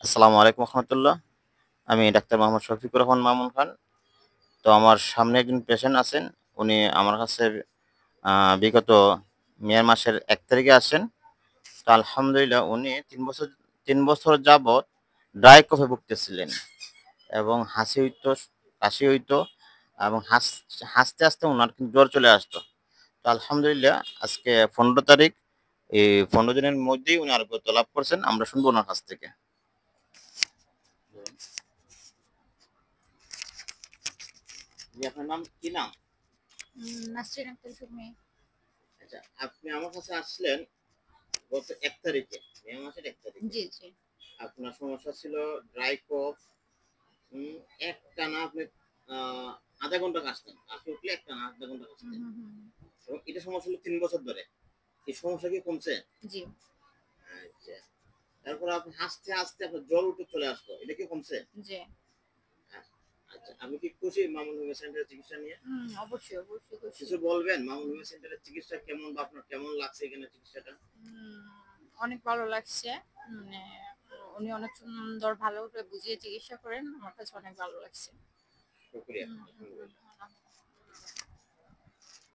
আসসালামু আলাইকুম রহমতুল্লাহ। আমি ডাক্তার মোহাম্মদ শফিকুর রহমান মামুন খান। তো আমার সামনে একজন পেশেন্ট আছেন। উনি আমার কাছে বিগত মে মাসের ১ তারিখে আসেন। তো আলহামদুলিল্লাহ উনি ৩ বছর যাবৎ ড্রাই কফে ভুগতেছিলেন এবং হাসি হইতো, কাশি হইতো এবং হাসতে, হাসতে উনার কিন্তু জ্বর চলে আসতো। তো আলহামদুলিল্লাহ আজকে ১৫ তারিখ, এই ১৫ দিনের মধ্যেই উনি আরোগ্যতা লাভ করছেন। আমরা শুনবো উনার কাছ থেকে। জি, আপনার নাম কি নাম? নাসরিন আক্তার সুমি। আচ্ছা, আপনি আমার কাছে আসলেন গত ১ তারিখে, মে মাসের ১ তারিখে। জি, জি। আপনার সমস্যা ছিল ড্রাই কফ। একটানা আপনি আ ০.৫ ঘন্টা কাশতেন। কাশি উঠলে একটানা ০.৫ ঘন্টা হুম, কাশতেন। হুম, হুম। এবং এটা সমস্যা হলো ৩ বছর ধরে। এই সমস্যা কি কমছে? জি, আচ্ছা। তারপর আপনি হাসতে, হাসতে আপনার জ্বর উঠে চলে আসতো। এটা কি কমছে? জি। আ আচ্ছা। আমি কি খুশি মামুন হোমিও সেন্টারের চিকিৎসা নিয়ে? অবশ্যই, অবশ্যই খুশি। কিছু বলবেন মামুন হোমিও সেন্টারের চিকিৎসা কেমন বা আপনার কেমন লাগছে এখানে চিকিৎসাটা? উম অনেক ভালো লাগছে। মানে উনি অনেক সুন্দর ভালো করে বুঝিয়ে চিকিৎসা করেন। আমার কাছে অনেক ভালো লাগছে। শুকরিয়া। হুম, হুম, হুম। আলহামদুলিল্লাহ।